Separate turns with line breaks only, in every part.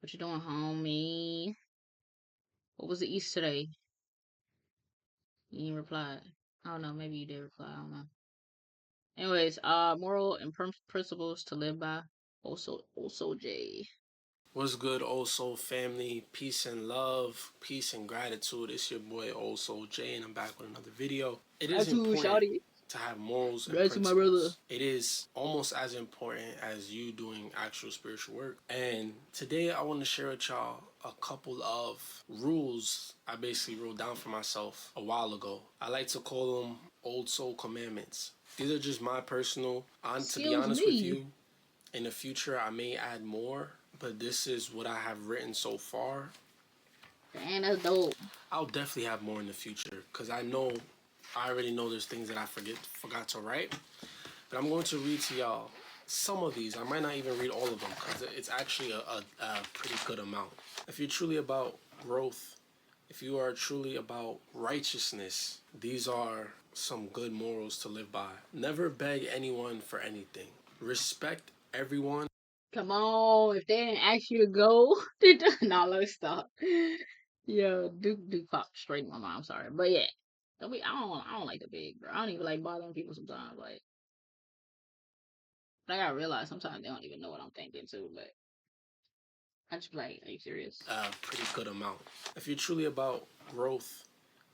What you doing, homie? What was the Easter today? You didn't reply. I don't know. Maybe you did reply. I don't know. Anyways, moral and principles to live by. OldSoulJay.
What's good, Old Soul family? Peace and love, peace and gratitude. It's your boy OldSoulJay, and I'm back with another video. It is
Gratitude,
important
shawty.
to have morals and
Gratitude, my brother.
principles. It is almost as important as you doing actual spiritual work. And today I want to share with y'all a couple of rules I basically wrote down for myself a while ago. I like to call them old soul commandments. These are just my personal, and to be
Excuse
honest with
me.
you, in the future I may add more, but this is what I have written so far.
Damn, that's dope.
I'll definitely have more in the future because I already know there's things that I forgot to write. But I'm going to read to y'all some of these. I might not even read all of them because it's actually a pretty good amount. If you're truly about growth, if you are truly about righteousness, these are some good morals to live by. Never beg anyone for anything. Respect everyone.
Come on. If they didn't ask you to go, no, let's stop. Yo, Duke popped straight in my mind. I'm sorry, but yeah. I don't like the big, bro. I don't even like bothering people sometimes. Like, but I gotta realize sometimes they don't even know what I'm thinking too. But I just be like, are you serious?
A pretty good amount. If you're truly about growth,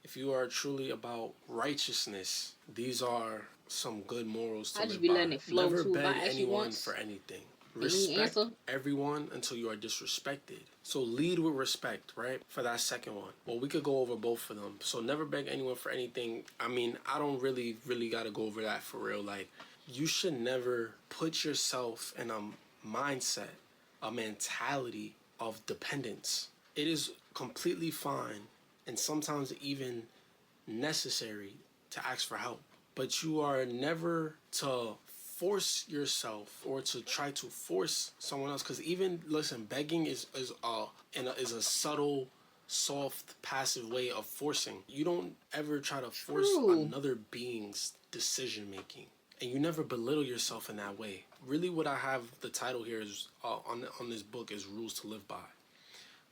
if you are truly about righteousness, these are some good morals to
I just
live
be
by.
letting it flow
Never
too. If I
beg
ask you
anyone
once
for anything.
and you ain't
Respect
answer,
everyone until you are disrespected. So lead with respect, right? For that second one. Well, we could go over both of them. So never beg anyone for anything. I mean, I don't really got to go over that for real. Like, you should never put yourself in a mindset, a mentality of dependence. It is completely fine and sometimes even necessary to ask for help, but you are never to force yourself or to try to force someone else. Because even listen, begging is a subtle, soft, passive way of forcing. You don't ever try to force
true.
another being's decision making, and you never belittle yourself in that way. Really, what I have the title here is on this book is rules to live by.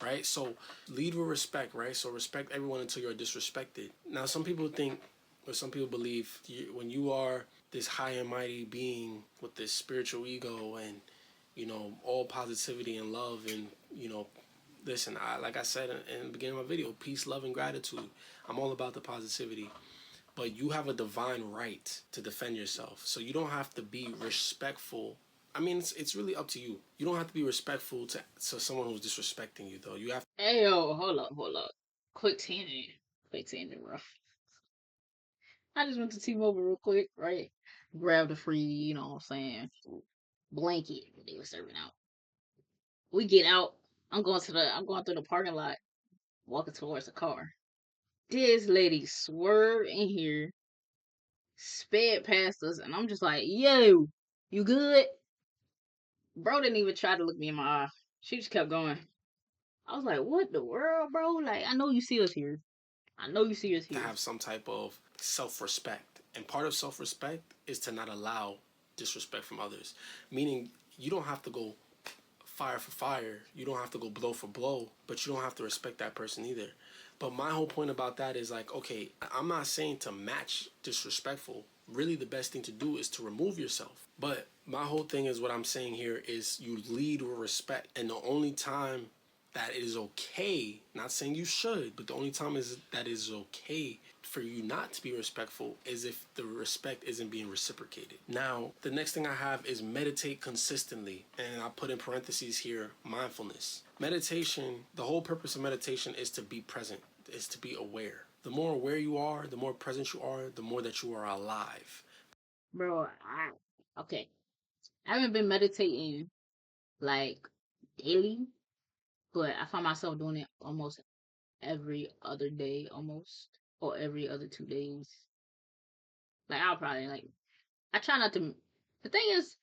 Right, so lead with respect. Right, so respect everyone until you're disrespected. Now, some people think, or some people believe, when you are this high and mighty being with this spiritual ego and all positivity and love and listen, like I said in the beginning of my video, peace, love, and gratitude. I'm all about the positivity, but you have a divine right to defend yourself. So you don't have to be respectful. I mean, it's really up to you. You don't have to be respectful to someone who's disrespecting you, though. You have.
Hey yo, hold up. Quick tangent, bro. I just went to T-Mobile real quick, right? Grabbed a free, what I'm saying, blanket that they were serving out. We get out. I'm going through the parking lot, walking towards the car. This lady swerved in here, sped past us, and I'm just like, yo, you good? Bro didn't even try to look me in my eye. She just kept going. I was like, what the world, bro? Like, I know you see us here. I know you see us
To
here.
have some type of self-respect. And part of self-respect is to not allow disrespect from others. Meaning, you don't have to go fire for fire. You don't have to go blow for blow, but you don't have to respect that person either. But my whole point about that is like, okay, I'm not saying to match disrespectful. Really, the best thing to do is to remove yourself. But my whole thing is what I'm saying here is you lead with respect. And the only time that it is okay, not saying you should, but the only time is that it is okay for you not to be respectful is if the respect isn't being reciprocated. Now, the next thing I have is meditate consistently. And I put in parentheses here, mindfulness. Meditation, the whole purpose of meditation is to be present, is to be aware. The more aware you are, the more present you are, the more that you are alive.
Bro, okay. I haven't been meditating like daily, but I find myself doing it almost every other day, almost, or every other 2 days. Like, I'll probably, like, I try not to. The thing is,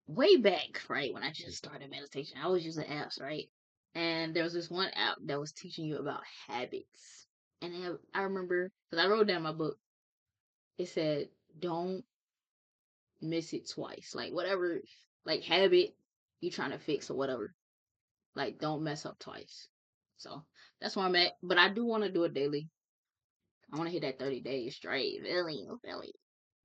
way back, right, when I just started meditation, I was using apps, right? And there was this one app that was teaching you about habits. And I remember, because I wrote down my book, it said, don't miss it twice. Like, whatever, like, habit you trying to fix or whatever. Like, don't mess up twice. So that's where I'm at. But I do want to do it daily. I want to hit that 30 days straight. Really, really.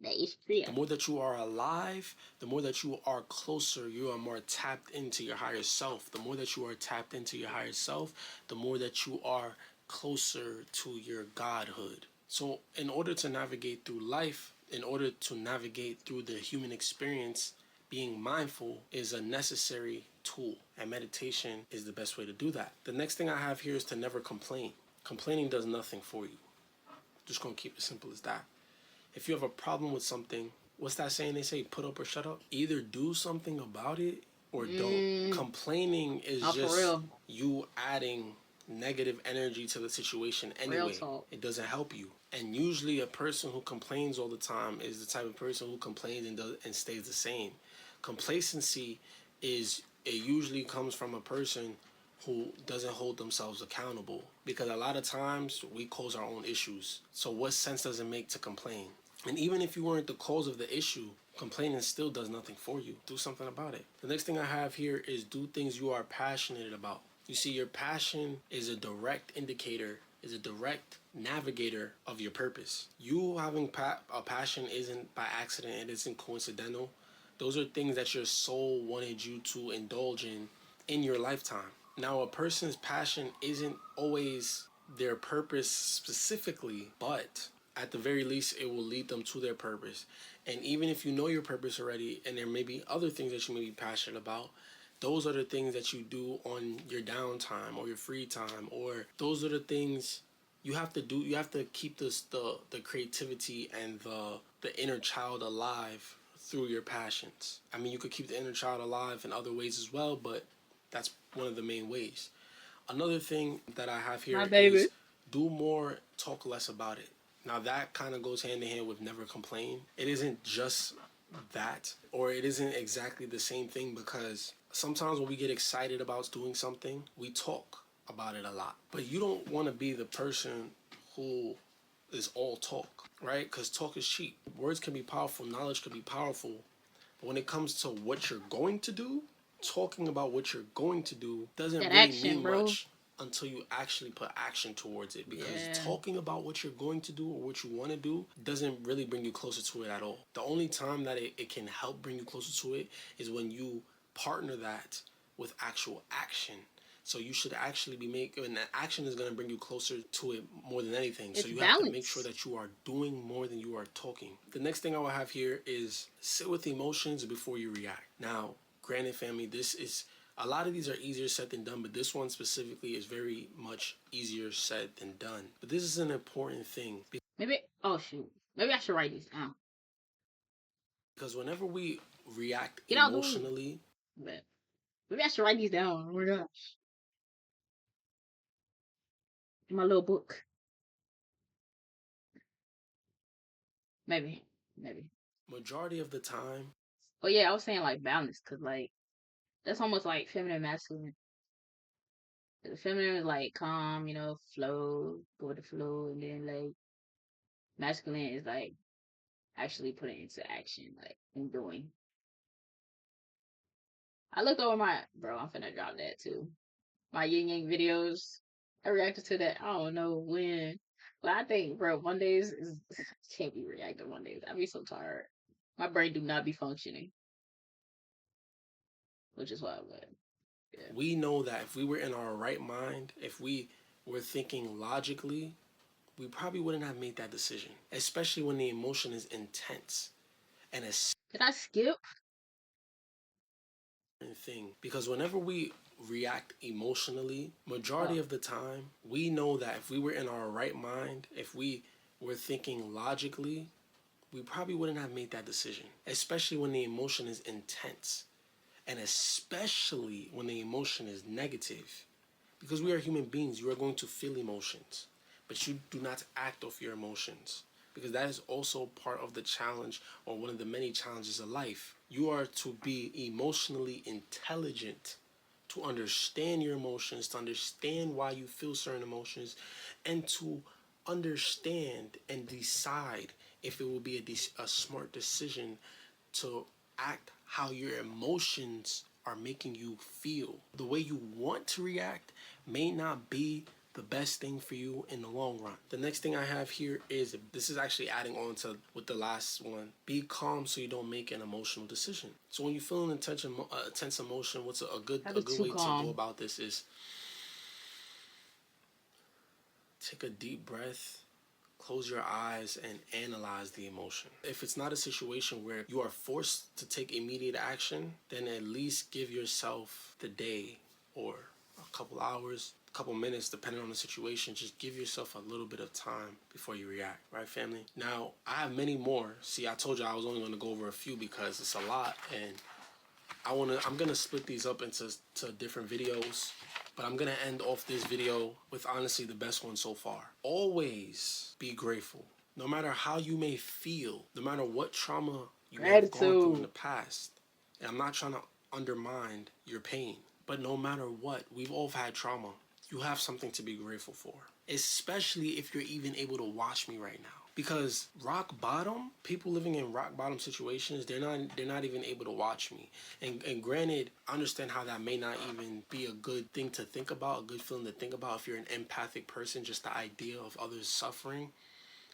Days
The
straight.
more that you are alive, the more that you are closer, you are more tapped into your higher self. The more that you are tapped into your higher self, the more that you are closer to your godhood. So, in order to navigate through life, in order to navigate through the human experience, being mindful is a necessary tool, and meditation is the best way to do that. The next thing I have here is to never complain. Complaining does nothing for you. Just gonna keep it simple as that. If you have a problem with something, what's that saying they say? Put up or shut up? Either do something about it or don't. Complaining is
Oh, for
just
real.
you adding negative energy to the situation
Real
anyway.
talk.
It doesn't help you. And usually a person who complains all the time is the type of person who complains and stays the same. Complacency is, it usually comes from a person who doesn't hold themselves accountable, because a lot of times we cause our own issues. So what sense does it make to complain? And even if you weren't the cause of the issue, complaining still does nothing for you. Do something about it. The next thing I have here is do things you are passionate about. You see, your passion is a direct indicator, is a direct navigator of your purpose. You having a passion isn't by accident, it isn't coincidental. Those are things that your soul wanted you to indulge in your lifetime. Now, a person's passion isn't always their purpose specifically, but at the very least, it will lead them to their purpose. And even if you know your purpose already, and there may be other things that you may be passionate about, those are the things that you do on your downtime or your free time, or those are the things you have to do. You have to keep the creativity and the inner child alive through your passions. I mean, you could keep the inner child alive in other ways as well, but that's one of the main ways. Another thing that I have
My
here
baby.
is do more, talk less about it. Now that kind of goes hand in hand with never complain. It isn't just that, or it isn't exactly the same thing, because sometimes when we get excited about doing something, we talk about it a lot. But you don't want to be the person who is all talk, right? Because talk is cheap. Words can be powerful, knowledge can be powerful, but when it comes to what you're going to do, talking about what you're going to do doesn't
That
really
action,
mean
bro.
much until you actually put action towards it. Because
Yeah.
talking about what you're going to do or what you want to do doesn't really bring you closer to it at all. The only time that it can help bring you closer to it is when you partner that with actual action. So you should actually be making, and that action is going to bring you closer to it more than anything. So
It's
you have to make sure
balance.
that you are doing more than you are talking. The next thing I will have here is sit with emotions before you react. Now, granted, family, this is, a lot of these are easier said than done, but this one specifically is very much easier said than done. But this is an important thing,
Maybe, oh shoot. Maybe I should write these down.
because whenever we react
Get out, dude.
emotionally,
But maybe I should write these down. Oh my gosh. In my little book. Maybe. Maybe.
majority of the time,
Oh yeah, I was saying like balance, cause like that's almost like feminine masculine. The feminine is like calm, flow, go with the flow, and then like masculine is like actually putting into action, like and doing. I looked over my bro. I'm finna drop that too. My yin yang videos. I reacted to that. I don't know when, but I think, bro, Mondays is can't be reacting Mondays. I be so tired. My brain do not be functioning, which is why I would. Yeah.
we know that if we were in our right mind, if we were thinking logically, we probably wouldn't have made that decision, especially when the emotion is intense and a
Did I skip?
thing. Because whenever we react emotionally, majority
Oh,
of the time, we know that if we were in our right mind, if we were thinking logically, we probably wouldn't have made that decision, especially when the emotion is intense and especially when the emotion is negative. Because we are human beings, you are going to feel emotions, but you do not act off your emotions. Because that is also part of the challenge, or one of the many challenges of life. You are to be emotionally intelligent, to understand your emotions, to understand why you feel certain emotions, and to understand and decide if it will be a smart decision to act how your emotions are making you feel. The way you want to react may not be the best thing for you in the long run. The next thing I have here is, this is actually adding on to with the last one. Be calm so you don't make an emotional decision. So when you feel an tense emotion, what's a good
too
way to go
calm.
about this is take a deep breath, close your eyes, and analyze the emotion. If it's not a situation where you are forced to take immediate action, then at least give yourself the day or a couple hours, a couple minutes, depending on the situation. Just give yourself a little bit of time before you react, right, family? Now, I have many more. See, I told you I was only going to go over a few because it's a lot, and I'm gonna split these up into different videos, but I'm gonna end off this video with honestly the best one so far. Always be grateful. No matter how you may feel, no matter what trauma you may have gone through in the past. And I'm not trying to undermine your pain, but no matter what, we've all had trauma. You have something to be grateful for, especially if you're even able to watch me right now. Because rock bottom, people living in rock bottom situations, they're not even able to watch me. And granted, I understand how that may not even be a good thing to think about, a good feeling to think about if you're an empathic person, just the idea of others suffering.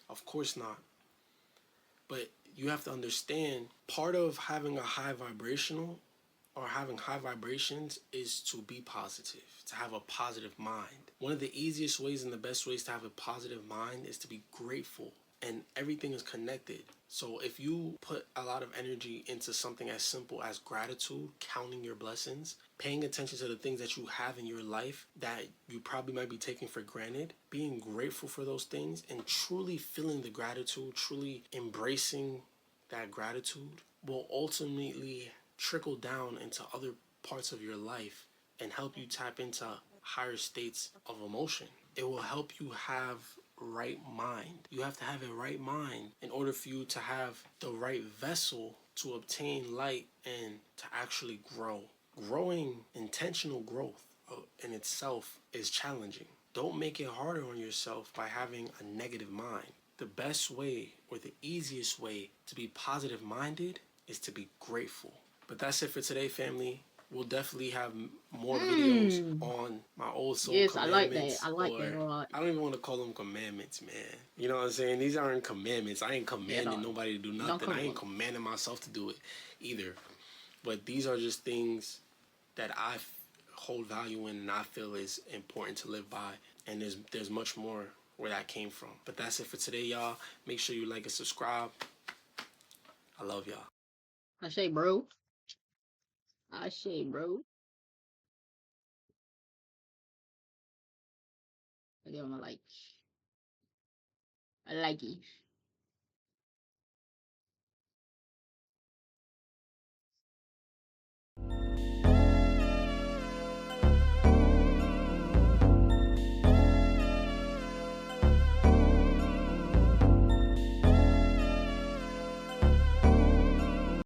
Of course not. But you have to understand, part of having a high vibrational or having high vibrations is to be positive, to have a positive mind. One of the easiest ways and the best ways to have a positive mind is to be grateful, and everything is connected. So if you put a lot of energy into something as simple as gratitude, counting your blessings, paying attention to the things that you have in your life that you probably might be taking for granted, being grateful for those things and truly feeling the gratitude, truly embracing that gratitude will ultimately trickle down into other parts of your life and help you tap into higher states of emotion. It will help you have right mind. You have to have a right mind in order for you to have the right vessel to obtain light and to actually grow. Growing, intentional growth in itself is challenging. Don't make it harder on yourself by having a negative mind. The best way or the easiest way to be positive minded is to be grateful. But that's it for today, family. We'll definitely have more videos on my old soul commandments.
I like that a lot.
I don't even want to call them commandments, man. You know what I'm saying? These aren't commandments. I ain't commanding nobody to do nothing. I ain't commanding myself to do it either. But these are just things that I hold value in and I feel is important to live by. And there's much more where that came from. But that's it for today, y'all. Make sure you like and subscribe. I love y'all.
I say, bro. I say, bro. I give him a like. I like it.